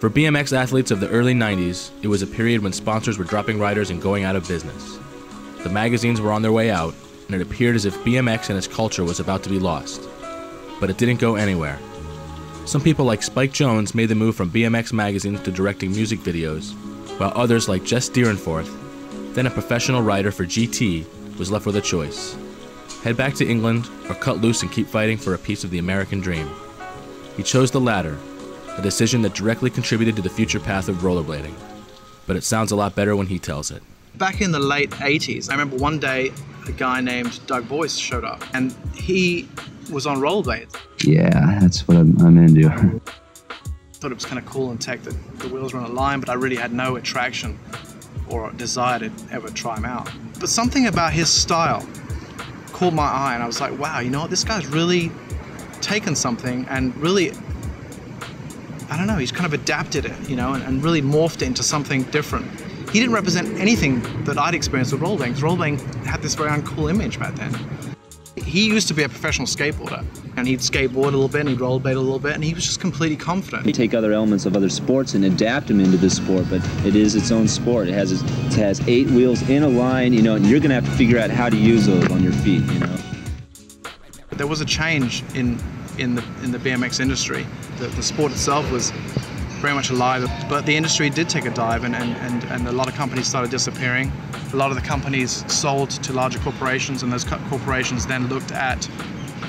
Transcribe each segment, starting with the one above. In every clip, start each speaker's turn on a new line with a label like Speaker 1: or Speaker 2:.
Speaker 1: For BMX athletes of the early 90s, it was a period when sponsors were dropping riders and going out of business. The magazines were on their way out, and it appeared as if BMX and its culture was about to be lost. But it didn't go anywhere. Some people like Spike Jones made the move from BMX magazines to directing music videos, while others like Jess, then a professional rider for GT, was left with a choice. Head back to England or cut loose and keep fighting for a piece of the American dream. He chose the latter, a decision that directly contributed to the future path of rollerblading. But it sounds a lot better when he tells it.
Speaker 2: Back in the late 80s, I remember one day a guy named Doug Boyce showed up, and he was on rollerblades.
Speaker 3: Yeah, that's what I'm into.
Speaker 2: Thought it was kind of cool and tech that the wheels were on a line, but I really had no attraction or desire to ever try them out. But something about his style caught my eye, and I was like, wow, you know what, this guy's really taken something and really, I don't know, he's kind of adapted it, you know, and really morphed it into something different. He didn't represent anything that I'd experienced with rollerblading, because rollerblading had this very uncool image back then. He used to be a professional skateboarder, and he'd skateboard a little bit, and he'd rollerblade a little bit, and he was just completely confident.
Speaker 3: You take other elements of other sports and adapt them into this sport, but it is its own sport. It has 8 wheels in a line, you know, and you're gonna have to figure out how to use those on your feet, you know.
Speaker 2: There was a change in the BMX industry. The sport itself was very much alive, but the industry did take a dive, and a lot of companies started disappearing. A lot of the companies sold to larger corporations, and those corporations then looked at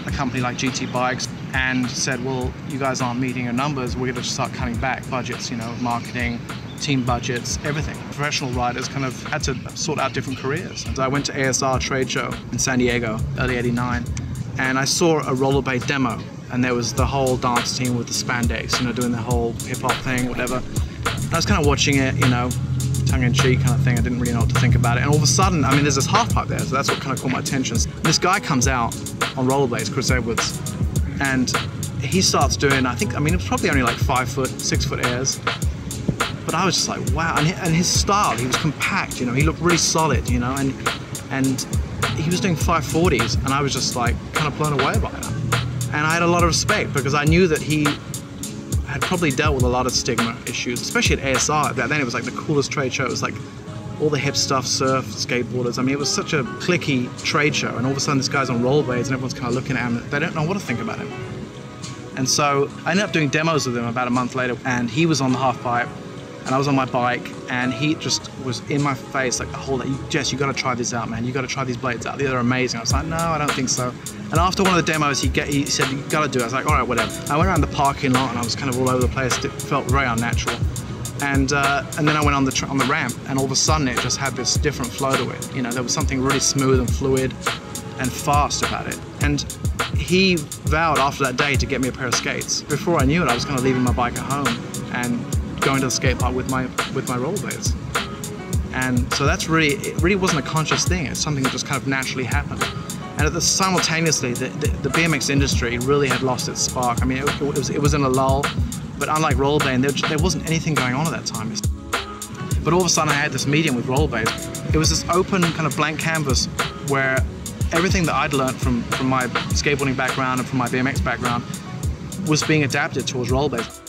Speaker 2: a company like GT Bikes and said, well, you guys aren't meeting your numbers, we're going to start cutting back budgets, you know, marketing, team budgets, everything. Professional riders kind of had to sort out different careers. So I went to ASR trade show in San Diego, early '89, and I saw a rollerblade demo, and there was the whole dance team with the spandex, you know, doing the whole hip-hop thing, whatever. And I was kind of watching it, you know, tongue-in-cheek kind of thing. I didn't really know what to think about it. And all of a sudden, I mean, there's this half pipe there, so that's what kind of caught my attention. This guy comes out on rollerblades, Chris Edwards, and he starts doing, I mean, it was probably only like 5 foot, 6 foot airs. But I was just like, wow. And his style, he was compact, you know, he looked really solid, you know, and he was doing 540s, and I was just like kind of blown away by it. And I had a lot of respect, because I knew that he had probably dealt with a lot of stigma issues, especially at ASR. Back then it was like the coolest trade show. It was like all the hip stuff, surf, skateboarders. I mean, it was such a cliquey trade show, and all of a sudden this guy's on rollerblades and everyone's kind of looking at him. They don't know what to think about him. And so I ended up doing demos with him about a month later, and he was on the half pipe and I was on my bike, and he just was in my face like the whole day. Jess, you got to try these out, man. You got to try these blades out. They're amazing. I was like, no, I don't think so. And after one of the demos, he said, you got to do it. I was like, all right, whatever. I went around the parking lot, and I was kind of all over the place. It felt very unnatural. And then I went on the ramp, and all of a sudden it just had this different flow to it. You know, there was something really smooth and fluid and fast about it. And he vowed after that day to get me a pair of skates. Before I knew it, I was kind of leaving my bike at home and going to the skate park with my rollerblades. And so that's really, it really wasn't a conscious thing. It's something that just kind of naturally happened. And simultaneously, the BMX industry really had lost its spark. I mean, it was in a lull, but unlike rollerblading, there wasn't anything going on at that time. But all of a sudden, I had this medium with rollerblades. It was this open kind of blank canvas where everything that I'd learned from my skateboarding background and from my BMX background was being adapted towards rollerblades.